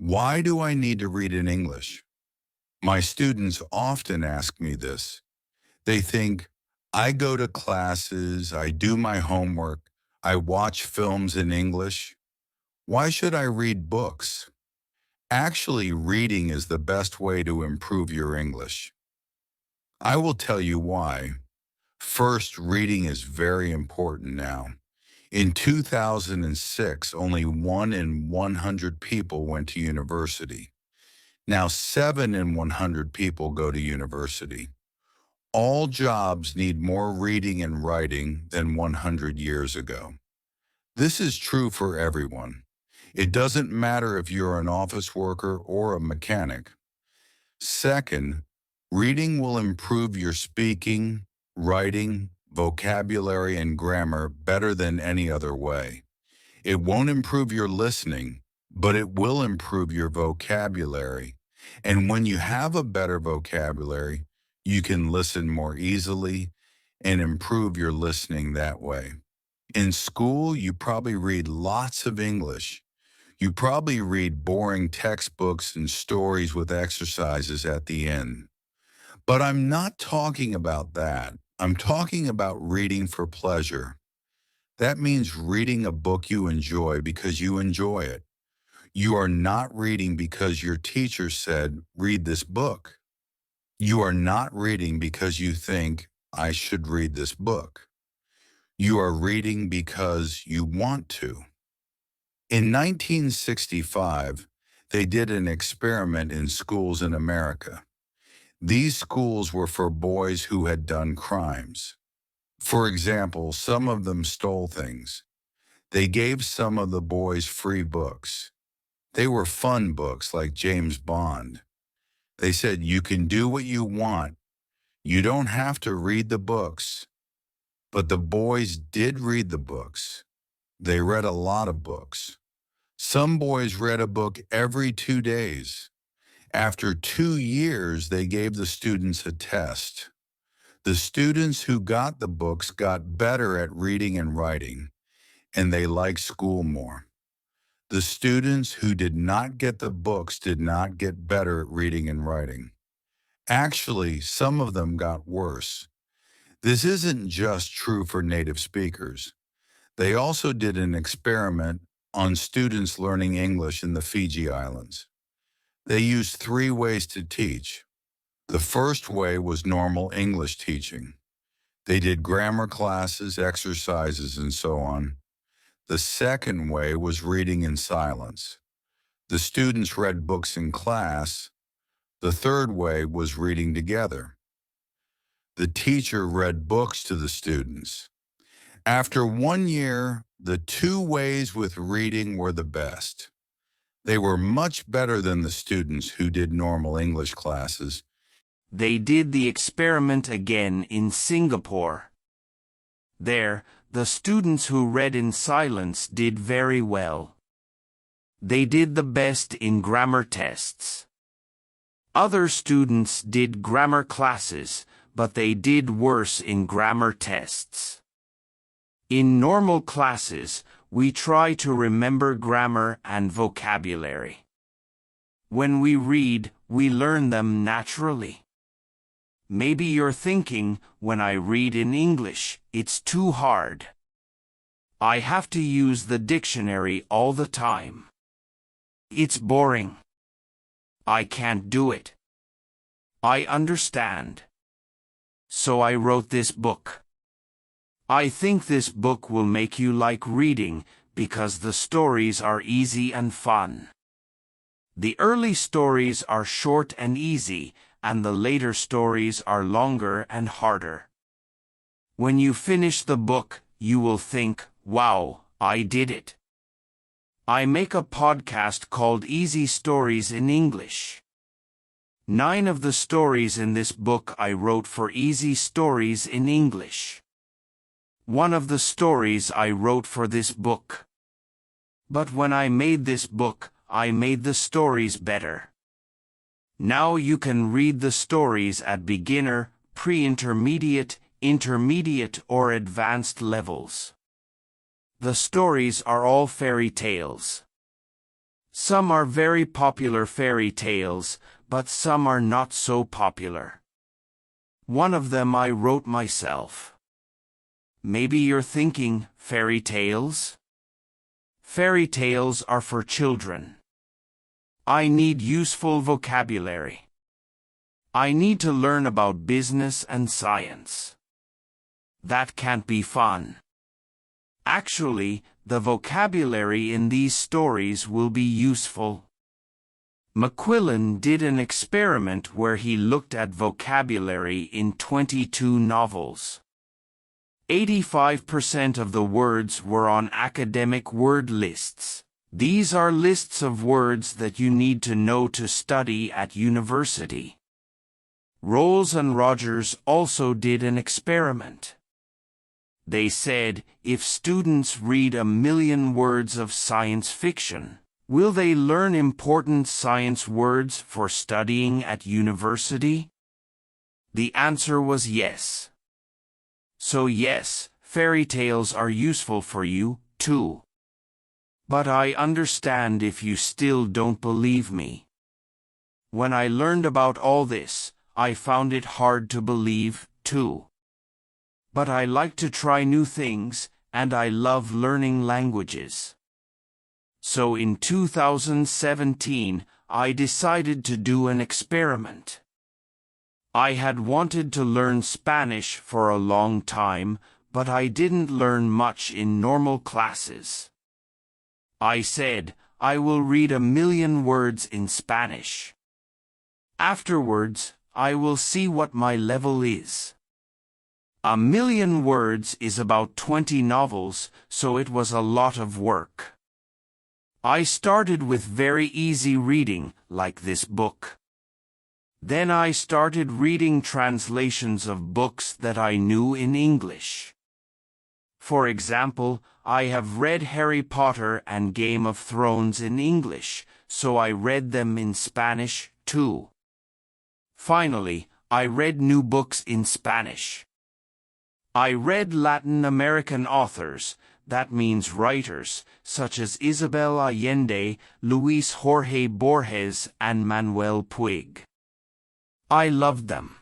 Why do I need to read in English? My students often ask me this. They think, I go to classes, I do my homework, I watch films in English. Why should I read books? Actually, reading is the best way to improve your English. I will tell you why. First, reading is very important now. In 2006, only 1 in 100 people went to university. Now 7 in 100 people go to university. All jobs need more reading and writing than 100 years ago. This is true for everyone. It doesn't matter if you're an office worker or a mechanic. Second, reading will improve your speaking, writing, vocabulary, and grammar better than any other way. It won't improve your listening, but it will improve your vocabulary. And when you have a better vocabulary, you can listen more easily and improve your listening that way. In school, you probably read lots of English. You probably read boring textbooks and stories with exercises at the end. But I'm not talking about that. I'm talking about reading for pleasure. That means reading a book you enjoy because you enjoy it. You are not reading because your teacher said, read this book. You are not reading because you think, I should read this book. You are reading because you want to. In 1965, they did an experiment in schools in America. These schools were for boys who had done crimes. For example, some of them stole things. They gave some of the boys free books. They were fun books like James Bond. They said, you can do what you want. You don't have to read the books. But the boys did read the books. They read a lot of books. Some boys read a book every 2 days. After 2 years, they gave the students a test. The students who got the books got better at reading and writing, and they liked school more. The students who did not get the books did not get better at reading and writing. Actually, some of them got worse. This isn't just true for native speakers. They also did an experiment on students learning English in the Fiji Islands. They used 3 ways to teach. The first way was normal English teaching. They did grammar classes, exercises, and so on. The second way was reading in silence. The students read books in class. The third way was reading together. The teacher read books to the students. After 1 year, the 2 ways with reading were the best. They were much better than the students who did normal English classes. They did the experiment again in Singapore. There, the students who read in silence did very well. They did the best in grammar tests. Other students did grammar classes, but they did worse in grammar tests. In normal classes, we try to remember grammar and vocabulary. When we read, we learn them naturally. Maybe you're thinking, when I read in English, it's too hard. I have to use the dictionary all the time. It's boring. I can't do it. I understand. So I wrote this book. I think this book will make you like reading because the stories are easy and fun. The early stories are short and easy, and the later stories are longer and harder. When you finish the book, you will think, wow, I did it. I make a podcast called Easy Stories in English. 9 of the stories in this book I wrote for Easy Stories in English. 1 of the stories I wrote for this book. But when I made this book, I made the stories better. Now you can read the stories at beginner, pre-intermediate, intermediate or advanced levels. The stories are all fairy tales. Some are very popular fairy tales, but some are not so popular. One of them I wrote myself. Maybe you're thinking, fairy tales? Fairy tales are for children. I need useful vocabulary. I need to learn about business and science. That can't be fun. Actually, the vocabulary in these stories will be useful. Macquillan did an experiment where he looked at vocabulary in 22 novels. 85% of the words were on academic word lists. These are lists of words that you need to know to study at university. Rolls and Rogers also did an experiment. They said, if students read 1,000,000 words of science fiction, will they learn important science words for studying at university? The answer was yes. So yes, fairy tales are useful for you, too. But I understand if you still don't believe me. When I learned about all this, I found it hard to believe, too. But I like to try new things, and I love learning languages. So in 2017, I decided to do an experiment. I had wanted to learn Spanish for a long time, but I didn't learn much in normal classes. I said, I will read 1,000,000 words in Spanish. Afterwards, I will see what my level is. 1,000,000 words is about 20 novels, so it was a lot of work. I started with very easy reading, like this book. Then I started reading translations of books that I knew in English. For example, I have read Harry Potter and Game of Thrones in English, so I read them in Spanish, too. Finally, I read new books in Spanish. I read Latin American authors, that means writers, such as Isabel Allende, Luis Jorge Borges, and Manuel Puig. I loved them.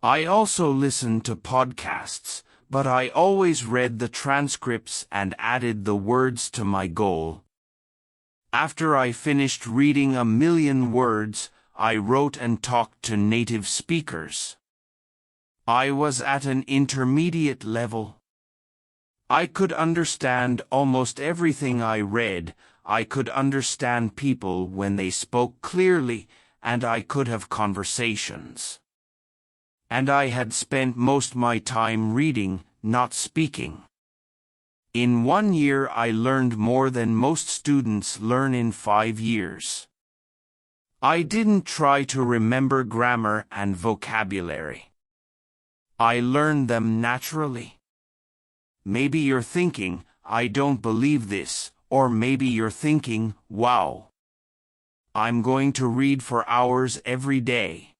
I also listened to podcasts, but I always read the transcripts and added the words to my goal. After I finished reading 1,000,000 words, I wrote and talked to native speakers. I was at an intermediate level. I could understand almost everything I read. I could understand people when they spoke clearly, and I could have conversations. And I had spent most my time reading, not speaking. In 1 year I learned more than most students learn in 5 years. I didn't try to remember grammar and vocabulary. I learned them naturally. Maybe you're thinking, I don't believe this, or maybe you're thinking, wow. I'm going to read for hours every day.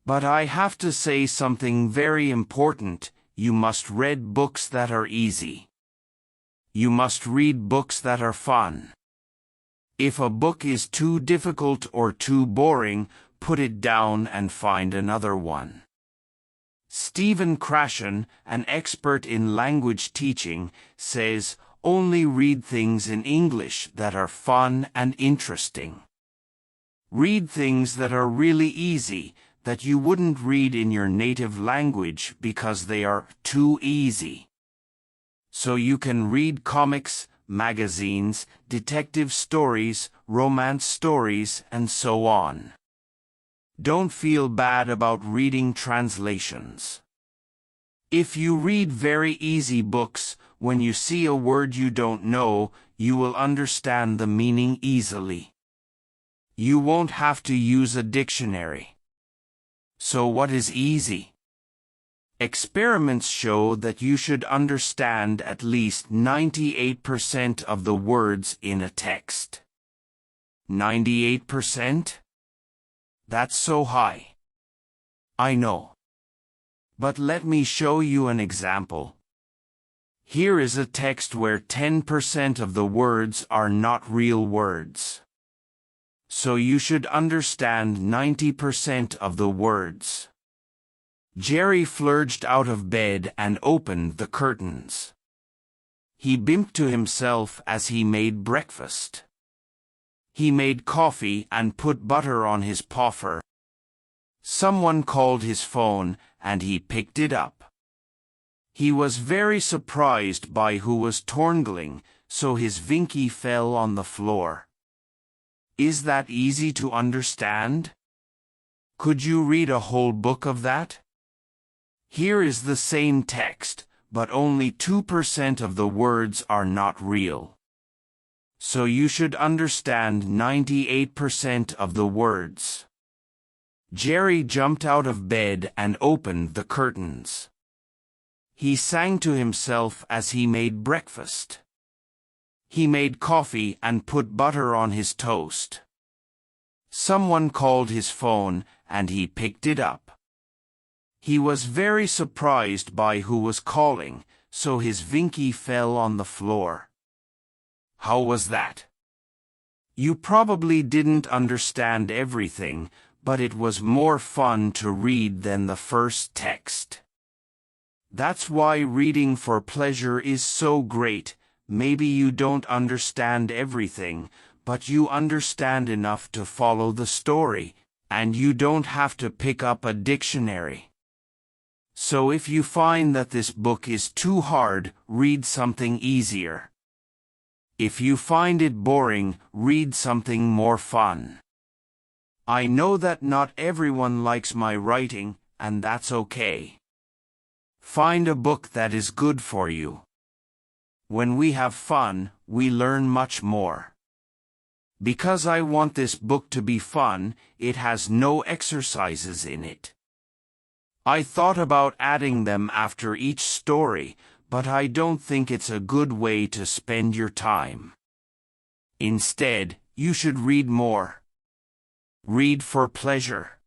But I have to say something very important, you must read books that are easy. You must read books that are fun. If a book is too difficult or too boring, put it down and find another one. Stephen Krashen, an expert in language teaching, says, only read things in English that are fun and interesting. Read things that are really easy, that you wouldn't read in your native language because they are too easy. So you can read comics, magazines, detective stories, romance stories, and so on. Don't feel bad about reading translations. If you read very easy books, when you see a word you don't know, you will understand the meaning easily. You won't have to use a dictionary. So what is easy? Experiments show that you should understand at least 98% of the words in a text. 98%? That's so high. I know. But let me show you an example. Here is a text where 10% of the words are not real words. So you should understand 90% of the words. Jerry flurried out of bed and opened the curtains. He beamed to himself as he made breakfast. He made coffee and put butter on his poffer. Someone called his phone and he picked it up. He was very surprised by who was torngling, so his vinky fell on the floor. Is that easy to understand? Could you read a whole book of that? Here is the same text, but only 2% of the words are not real. So you should understand 98% of the words. Jerry jumped out of bed and opened the curtains. He sang to himself as he made breakfast. He made coffee and put butter on his toast. Someone called his phone and he picked it up. He was very surprised by who was calling, so his vinky fell on the floor. How was that? You probably didn't understand everything, but it was more fun to read than the first text. That's why reading for pleasure is so great. Maybe you don't understand everything, but you understand enough to follow the story, and you don't have to pick up a dictionary. So if you find that this book is too hard, read something easier. If you find it boring, read something more fun. I know that not everyone likes my writing, and that's okay. Find a book that is good for you. When we have fun, we learn much more. Because I want this book to be fun, it has no exercises in it. I thought about adding them after each story, but I don't think it's a good way to spend your time. Instead, you should read more. Read for pleasure.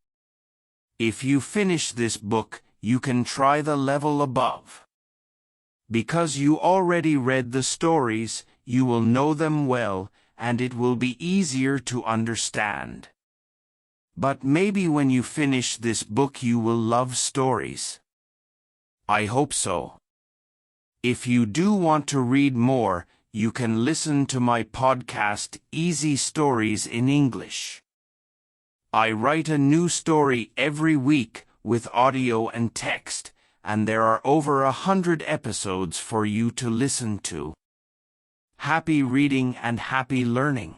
If you finish this book, you can try the level above. Because you already read the stories, you will know them well, and it will be easier to understand. But maybe when you finish this book you will love stories. I hope so. If you do want to read more, you can listen to my podcast Easy Stories in English. I write a new story every week with audio and text, and there are over 100 episodes for you to listen to. Happy reading and happy learning.